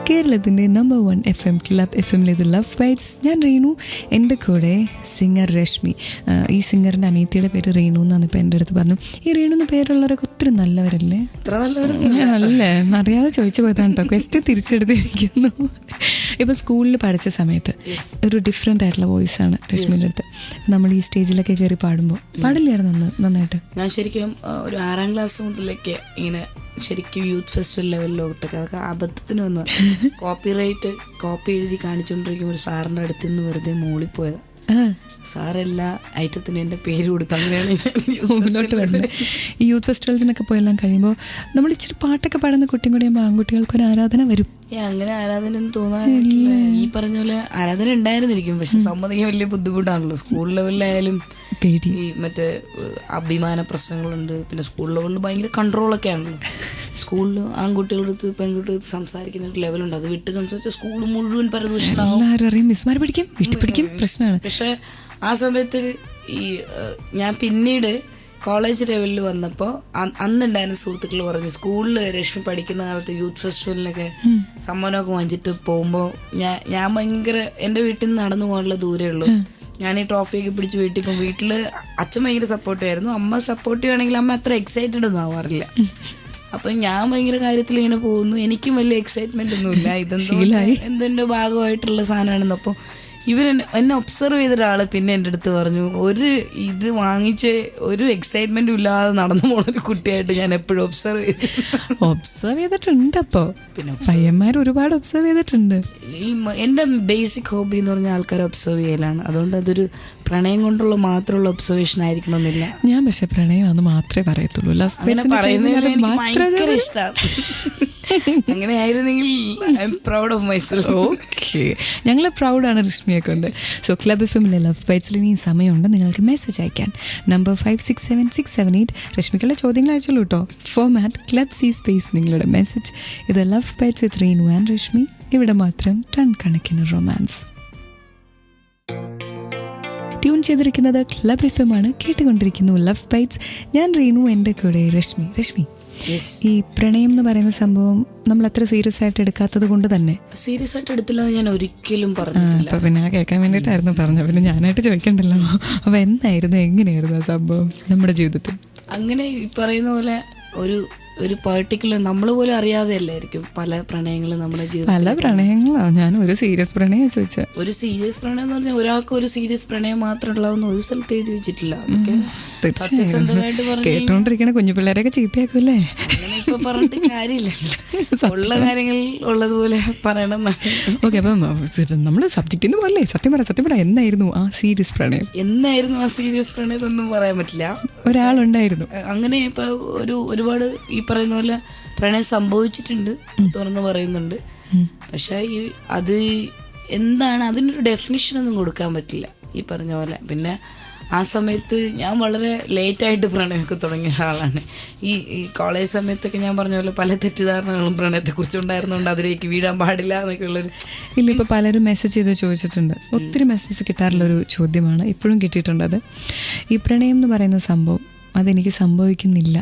കേരളത്തിൻ്റെ number 1 FM club FM-ലേത് love bites. ഞാൻ റീനു, എൻ്റെ കൂടെ സിംഗർ രശ്മി. ഈ സിംഗറിൻ്റെ അനിയത്തിയുടെ പേര് റീനു എന്നാണ് ഇപ്പോൾ എൻ്റെ അടുത്ത് പറഞ്ഞു. ഈ റീനു എന്ന് പേരുള്ളവരൊക്കെ ഒത്തിരി നല്ലവരല്ലേ? അല്ലേ, അറിയാതെ ചോദിച്ചു പോയതാണ് കേട്ടോ. ക്വസ്റ്റ്യൻ തിരിച്ചെടുത്തിരിക്കുന്നു. ഇപ്പോൾ സ്കൂളിൽ പഠിച്ച സമയത്ത് ഒരു ഡിഫറെൻ്റ് ആയിട്ടുള്ള വോയിസാണ് രശ്മിൻ്റെ അടുത്ത്. നമ്മൾ ഈ സ്റ്റേജിലൊക്കെ കയറി പാടുമ്പോൾ പാടില്ലായിരുന്നു നന്നായിട്ട്? ഞാൻ ശരിക്കും ഒരു 6ാം ക്ലാസ് മുതലൊക്കെ ഇങ്ങനെ ശരിക്കും യൂത്ത് ഫെസ്റ്റിവൽ ലെവലിലോട്ടൊക്കെ അതൊക്കെ അബദ്ധത്തിന് വന്ന് കോപ്പി എഴുതി കാണിച്ചുകൊണ്ടിരിക്കുമ്പോൾ ഒരു സാറിൻ്റെ അടുത്ത് നിന്ന് വെറുതെ മൂളിപ്പോയത്. സാറെല്ലാ ഐറ്റത്തിനും എൻ്റെ പേര് കൊടുത്ത് അങ്ങനെയാണ് മുന്നോട്ട് വരുന്നത്. ഈ യൂത്ത് ഫെസ്റ്റിവൽസിനൊക്കെ പോയെല്ലാം കഴിയുമ്പോൾ നമ്മൾ ഇച്ചിരി പാട്ടൊക്കെ പാടുന്ന കുട്ടിയും കൂടി ആകുമ്പോൾ ആൺകുട്ടികൾക്കൊരു ആരാധന വരും. അങ്ങനെ ആരാധന ഒന്നും തോന്നാറില്ല. ഈ പറഞ്ഞ പോലെ ആരാധന ഉണ്ടായിരുന്നിരിക്കും, പക്ഷെ സമ്മതിക്കാൻ വലിയ ബുദ്ധിമുട്ടാണല്ലോ. സ്കൂൾ ലെവലിലായാലും പേടി, ഈ മറ്റേ അഭിമാന പ്രശ്നങ്ങളുണ്ട്. പിന്നെ സ്കൂൾ ലെവലിൽ ഭയങ്കര കൺട്രോളൊക്കെ ആണല്ലോ. സ്കൂളിൽ ആൺകുട്ടികളടുത്ത് പെൺകുട്ടികളടുത്ത് സംസാരിക്കുന്ന ഒരു ലെവലുണ്ട്. അത് വിട്ട് സംസാരിച്ച സ്കൂൾ മുഴുവൻ പരദൂഷണം, മിസ്മാർ പിടിക്കും, വിട്ടുപിടിക്കും, പ്രശ്നമാണ്. പക്ഷെ ആ സമയത്ത് ഈ ഞാൻ പിന്നീട് കോളേജ് ലെവലിൽ വന്നപ്പോൾ അന്നുണ്ടായിരുന്ന സുഹൃത്തുക്കൾ പറഞ്ഞു, സ്കൂളിൽ രശ്മി പഠിക്കുന്ന കാലത്ത് യൂത്ത് ഫെസ്റ്റിവലിനൊക്കെ സമ്മാനമൊക്കെ വാങ്ങിച്ചിട്ട് പോകുമ്പോൾ ഞാൻ ഭയങ്കര എൻ്റെ വീട്ടിൽ നിന്ന് നടന്നു പോകാനുള്ള ദൂരമേ ഉള്ളൂ. ഞാൻ ഈ ട്രോഫിയൊക്കെ പിടിച്ച് വീട്ടിൽ പോകും. വീട്ടിൽ അച്ഛൻ ഭയങ്കര സപ്പോർട്ടീവായിരുന്നു. അമ്മ സപ്പോർട്ടീവ് ആണെങ്കിൽ അമ്മ അത്ര എക്സൈറ്റഡ് ഒന്നും ആവാറില്ല. അപ്പം ഞാൻ ഭയങ്കര കാര്യത്തിൽ ഇങ്ങനെ പോകുന്നു. എനിക്കും വലിയ എക്സൈറ്റ്മെന്റ് ഒന്നുമില്ല. എന്തിൻ്റെ ഭാഗമായിട്ടുള്ള സാധനമാണെന്ന്. അപ്പോൾ എന്നെ ഒബ്സർവ് ചെയ്ത ഒരാൾ പിന്നെ എൻ്റെ അടുത്ത് പറഞ്ഞു, ഇത് വാങ്ങിച്ച് ഒരു എക്സൈറ്റ്മെന്റും ഇല്ലാതെ നടന്നു പോകുന്നൊരു കുട്ടിയായിട്ട് ഞാൻ എപ്പോഴും ഒബ്സർവ് ചെയ്തിട്ടുണ്ട്. അപ്പോൾ പിന്നെ പയ്യന്മാർ ഒരുപാട് ഒബ്സർവ് ചെയ്തിട്ടുണ്ട്. എൻ്റെ ബേസിക് ഹോബി എന്ന് പറഞ്ഞാൽ ആൾക്കാരെ ഒബ്സർവ് ചെയ്യലാണ്. അതുകൊണ്ട് അതൊരു പ്രണയം കൊണ്ടുള്ള മാത്രമുള്ള ഒബ്സർവേഷൻ ആയിരിക്കണമെന്നില്ല. ഞാൻ പക്ഷെ പ്രണയം അത് മാത്രമേ പറയത്തുള്ളൂ. ഭയങ്കര ഇഷ്ടമാണ്. അങ്ങനെ ആയിരുന്നെങ്കിൽ I am proud of myself. Okay, ഞങ്ങൾ പ്രൗഡാണ് രശ്മിയെ കൊണ്ട്. സോ ക്ലബ് FM-ലെ ലവ് ബൈറ്റ്സിൽ ഇനി സമയമുണ്ട് നിങ്ങൾക്ക് മെസ്സേജ് അയക്കാൻ. നമ്പർ 567678. രശ്മിക്കുള്ള ചോദ്യങ്ങൾ അയച്ചോളൂ കേട്ടോ. ഫോമാറ്റ് ക്ലബ് സി സ്പേസ് നിങ്ങളുടെ മെസ്സേജ്. ഇത് love bytes with Reenu and Rashmi. ഇവിടെ മാത്രം ടൺ കണക്കിന് റൊമാൻസ്. ട്യൂൺ ചെയ്തിരിക്കുന്നത് ക്ലബ് FM ആണ്. കേട്ടുകൊണ്ടിരിക്കുന്നു ലവ് ബൈറ്റ്സ്. ഞാൻ റീനു, എൻ്റെ കൂടെ രശ്മി. ഈ പ്രണയം എന്ന് പറയുന്ന സംഭവം നമ്മൾ അത്ര സീരിയസ് ആയിട്ട് എടുക്കാത്തത് കൊണ്ട് തന്നെ. സീരിയസ് ആയിട്ട് എടുത്തില്ല ഞാൻ ഒരിക്കലും പറഞ്ഞില്ല. അപ്പൊ പിന്നെ കേൾക്കാൻ വേണ്ടിയിട്ടായിരുന്നു പറഞ്ഞത്. പിന്നെ ഞാനായിട്ട് ചോദിക്കണ്ടല്ലോ. അപ്പൊ എങ്ങനെയായിരുന്നു ആ സംഭവം നമ്മുടെ ജീവിതത്തിൽ? അങ്ങനെ ഈ പറയുന്ന പോലെ ഒരു പർട്ടിക്കുലർ നമ്മൾ പോലും അറിയാതെ അല്ലായിരിക്കും പല പ്രണയങ്ങളും നമ്മുടെ ജീവിതത്തിൽ. പല പ്രണയങ്ങളോ? ഞാൻ ഒരു സീരിയസ് പ്രണയം ചോദിച്ചത്. ഒരു സീരിയസ് പ്രണയം എന്ന് പറഞ്ഞാൽ ഒരാൾക്ക് ഒരു സീരിയസ് പ്രണയം മാത്രം ഉള്ളതെന്ന് ഒരു സ്ഥലത്ത് എഴുതി വെച്ചിട്ടില്ല. കേട്ടോണ്ടിരിക്കണ കുഞ്ഞു പിള്ളേരൊക്കെ ചീത്തയാക്കൂല്ലേ? അങ്ങനെ ഇപ്പൊ പറഞ്ഞിട്ട് കാര്യമില്ല. ഉള്ള കാര്യങ്ങൾ ഉള്ളതുപോലെ പറയണം. ഓക്കെ, അപ്പം നമ്മള് സബ്ജക്റ്റിന്ന് പോലെ സത്യം പറ എന്നായിരുന്നു ആ സീരിയസ് പ്രണയം? എന്നൊന്നും പറയാൻ പറ്റില്ല. ഒരാളുണ്ടായിരുന്നു അങ്ങനെ. ഇപ്പൊ ഒരുപാട് ഈ പറയുന്ന പോലെ പ്രണയം സംഭവിച്ചിട്ടുണ്ട്, തുറന്ന് പറയുന്നുണ്ട്. പക്ഷെ അത് എന്താണ് അതിനൊരു ഡെഫിനിഷൻ ഒന്നും കൊടുക്കാൻ പറ്റില്ല ഈ പറഞ്ഞ പോലെ. പിന്നെ ആ സമയത്ത് ഞാൻ വളരെ ലേറ്റായിട്ട് പ്രണയമൊക്കെ തുടങ്ങിയ ആളാണ്. ഈ കോളേജ് സമയത്തൊക്കെ ഞാൻ പറഞ്ഞ പോലെ പല തെറ്റിദ്ധാരണകളും പ്രണയത്തെക്കുറിച്ച് ഉണ്ടായിരുന്നുകൊണ്ട് അതിലേക്ക് വീഴാൻ പാടില്ല എന്നൊക്കെ ഉള്ളൊരു. ഇല്ല, ഇപ്പോൾ പലരും മെസ്സേജ് ചെയ്ത് ചോദിച്ചിട്ടുണ്ട്. ഒത്തിരി മെസ്സേജ് കിട്ടാറുള്ളൊരു ചോദ്യമാണ്, ഇപ്പോഴും കിട്ടിയിട്ടുണ്ട്. അത് ഈ പ്രണയം എന്ന് പറയുന്ന സംഭവം അതെനിക്ക് സംഭവിക്കുന്നില്ല,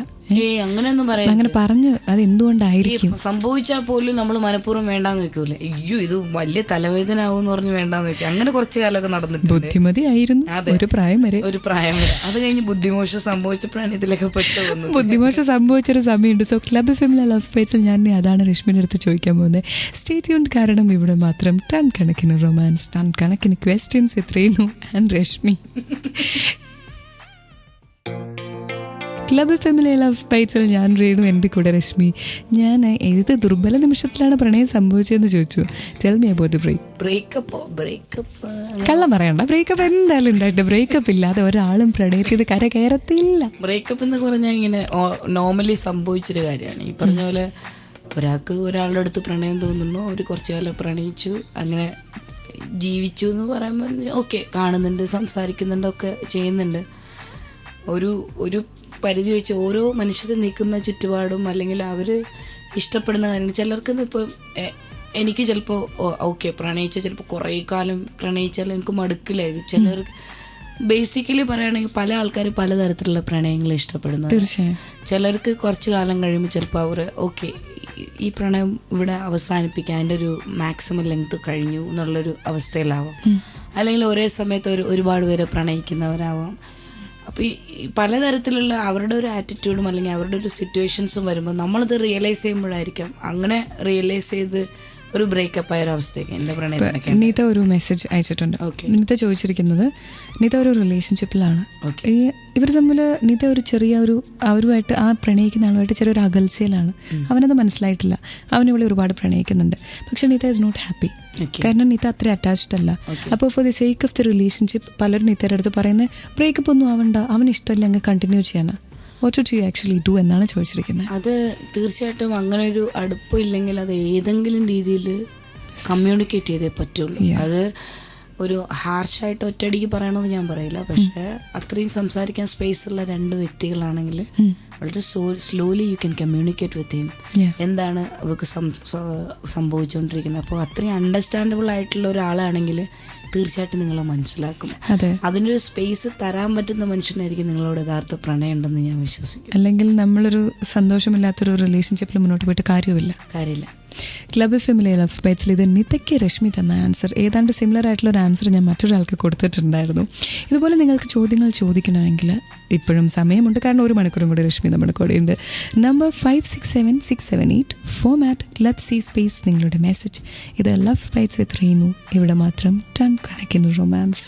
അങ്ങനെ പറഞ്ഞു. അത് എന്തുകൊണ്ടായിരിക്കും? സംഭവിച്ചാൽ പോലും നമ്മൾ മനഃപൂർവ്വം വേണ്ടാന്ന് വെക്കൂലേ. അയ്യോ ഇത് വലിയ തലവേദന ആവുമെന്ന് പറഞ്ഞ് വേണ്ടാന്ന് വെക്കും. അങ്ങനെ കുറച്ച് കാലമൊക്കെ നടന്നിട്ടുണ്ട്. ബുദ്ധിമതി ആയിരുന്നു ഒരു പ്രായം വരെ. അത് കഴിഞ്ഞ് ബുദ്ധിമോശം സംഭവിച്ചപ്പോഴാണ് ഇതിലൊക്കെ പെട്ടു വന്നത്. ബുദ്ധിമോശം സംഭവിച്ചൊരു സമയമുണ്ട്. സോ ക്ലബ് FM-ലെ ലവ് ബൈറ്റ്സിൽ ഞാൻ അതാണ് രശ്മിയുടെ അടുത്ത് ചോദിക്കാൻ പോകുന്നത്. സ്റ്റേ ട്യൂൺഡ്, കാരണം ഇവിടെ മാത്രം ടൺ കണക്കിന് റൊമാൻസ്, ടൺ കണക്കിന് questions with Reenu and Rashmi. Club FM-ലെ ലവ് ബൈറ്റ്സിൽ ഞാൻ റീനു, എൻ്റെ കൂടെ രശ്മി. ഞാൻ ഏത് ദുർബല നിമിഷത്തിലാണ് പ്രണയം സംഭവിച്ചതെന്ന് ചോദിച്ചു. Tell me about the breakup. കള്ളം പറയണ്ട, ബ്രേക്കപ്പ് എന്തായാലും ഉണ്ടായിട്ട്. ബ്രേക്കപ്പ് ഇല്ലാതെ ഒരാളും പ്രണയത്തിൽ കര കയറത്തില്ല. ബ്രേക്കപ്പ് എന്ന് പറഞ്ഞാൽ ഇങ്ങനെ നോർമലി സംഭവിച്ചൊരു കാര്യമാണ്. ഈ പറഞ്ഞ പോലെ ഒരാൾക്ക് ഒരാളുടെ അടുത്ത് പ്രണയം തോന്നുന്നു, അവർ കുറച്ചു കാലം പ്രണയിച്ചു, അങ്ങനെ ജീവിച്ചു എന്ന് പറയുമ്പോൾ ഓക്കെ, കാണുന്നുണ്ട്, സംസാരിക്കുന്നുണ്ട്, ഒക്കെ ചെയ്യുന്നുണ്ട്. ഒരു പരിധി വെച്ച് ഓരോ മനുഷ്യർ നിൽക്കുന്ന ചുറ്റുപാടും അല്ലെങ്കിൽ അവർ ഇഷ്ടപ്പെടുന്ന കാര്യങ്ങൾ ചിലർക്ക് ഇപ്പോൾ എനിക്ക് ചിലപ്പോൾ ഓക്കെ പ്രണയിച്ചാൽ ചിലപ്പോൾ കുറേ കാലം പ്രണയിച്ചാൽ എനിക്ക് മടുക്കില്ലായിരിക്കും. ചിലർക്ക് ബേസിക്കലി പറയുകയാണെങ്കിൽ പല ആൾക്കാർ പലതരത്തിലുള്ള പ്രണയങ്ങൾ ഇഷ്ടപ്പെടുന്നു. തീർച്ചയായും ചിലർക്ക് കുറച്ച് കാലം കഴിയുമ്പോൾ ചിലപ്പോൾ അവർ ഓക്കെ ഈ പ്രണയം ഇവിടെ അവസാനിപ്പിക്കാൻ അതിൻ്റെ ഒരു മാക്സിമം ലെങ്ത് കഴിഞ്ഞു എന്നുള്ളൊരു അവസ്ഥയിലാവാം. അല്ലെങ്കിൽ ഒരേ സമയത്ത് ഒരുപാട് പേര് പ്രണയിക്കുന്നവരാവാം. അപ്പോൾ ഈ പലതരത്തിലുള്ള അവരുടെ ഒരു ആറ്റിറ്റ്യൂഡും അല്ലെങ്കിൽ അവരുടെ ഒരു സിറ്റുവേഷൻസും വരുമ്പോൾ നമ്മളത് റിയലൈസ് ചെയ്യുമ്പോഴായിരിക്കാം അങ്ങനെ റിയലൈസ് ചെയ്ത് ഒരു ബ്രേക്കപ്പ് ആയ ഒരു അവസ്ഥയൊക്കെ എൻ്റെ പ്രണയത്തിനൊക്കെ. നീത ഒരു മെസ്സേജ് അയച്ചിട്ടുണ്ട്. നീത ചോദിച്ചിരിക്കുന്നത്, നീത ഒരു റിലേഷൻഷിപ്പിലാണ്. ഇവർ തമ്മിൽ നീത ഒരു ചെറിയ അവരുമായിട്ട് ആ പ്രണയിക്കുന്ന ആളുമായിട്ട് ചെറിയൊരു അകൽച്ചയിലാണ്. അവനത് മനസ്സിലായിട്ടില്ല. അവനിവിടെ ഒരുപാട് പ്രണയിക്കുന്നുണ്ട്. പക്ഷെ നീത ഈസ് നോട്ട് ഹാപ്പി. കാരണം നീത അത്ര അറ്റാച്ച്ഡ് അല്ല. അപ്പോൾ for the sake of the relationship പലരും നീതയുടെ അടുത്ത് പറയുന്നത് ബ്രേക്കപ്പ് ഒന്നും ആവണ്ട, അവന് ഇഷ്ടമല്ല, അങ്ങ് കണ്ടിന്യൂ ചെയ്യാനാ. What should you actually do എന്നാണ് ചോദിച്ചിരിക്കുന്നത്. അത് തീർച്ചയായിട്ടും അങ്ങനെ ഒരു അടുപ്പമില്ലെങ്കിൽ അത് ഏതെങ്കിലും രീതിയിൽ കമ്മ്യൂണിക്കേറ്റ് ചെയ്തേ പറ്റുള്ളൂ. അത് ഒരു ഹാർഷായിട്ട് ഒറ്റയടിക്ക് പറയണമെന്ന് ഞാൻ പറയില്ല. പക്ഷേ അത്രയും സംസാരിക്കാൻ സ്പേസ് ഉള്ള രണ്ട് വ്യക്തികളാണെങ്കിൽ വളരെ slowly you can communicate with him. എന്താണ് അവർക്ക് സംഭവിച്ചുകൊണ്ടിരിക്കുന്നത്. അപ്പോൾ അത്രയും അണ്ടർസ്റ്റാൻഡബിൾ ആയിട്ടുള്ള ഒരാളാണെങ്കിൽ തീർച്ചയായിട്ടും നിങ്ങളെ മനസ്സിലാക്കും. അതിൻ്റെ ഒരു സ്പേസ് തരാൻ പറ്റുന്ന മനുഷ്യനായിരിക്കും നിങ്ങളോട് യഥാർത്ഥ പ്രണയം ഉണ്ടെന്ന് ഞാൻ വിശ്വസിക്കുന്നു. അല്ലെങ്കിൽ നമ്മളൊരു സന്തോഷമില്ലാത്തൊരു റിലേഷൻഷിപ്പിൽ മുന്നോട്ട് പോയിട്ട് കാര്യമില്ല. ക്ലബ് എഫ്എമ്മിലെ ലവ് ബൈറ്റ്സിൽ ഇത് നിതയ്ക്ക് രശ്മി തന്ന ആൻസർ ഏതാണ്ട് സിമിലർ ആയിട്ടുള്ള ഒരു ആൻസർ ഞാൻ മറ്റൊരാൾക്ക് കൊടുത്തിട്ടുണ്ടായിരുന്നു. ഇതുപോലെ നിങ്ങൾക്ക് ചോദ്യങ്ങൾ ചോദിക്കണമെങ്കിൽ ഇപ്പോഴും സമയമുണ്ട്. കാരണം 1 മണിക്കൂറും കൂടി രശ്മി നമ്മുടെ കൂടെയുണ്ട്. Number 567678 format club C space നിങ്ങളുടെ മെസ്സേജ്. ഇത് ലവ് ബൈറ്റ്സ് വിത്ത് റീനു. ഇവിടെ മാത്രം ടൺ കണക്കിന് റൊമാൻസ്.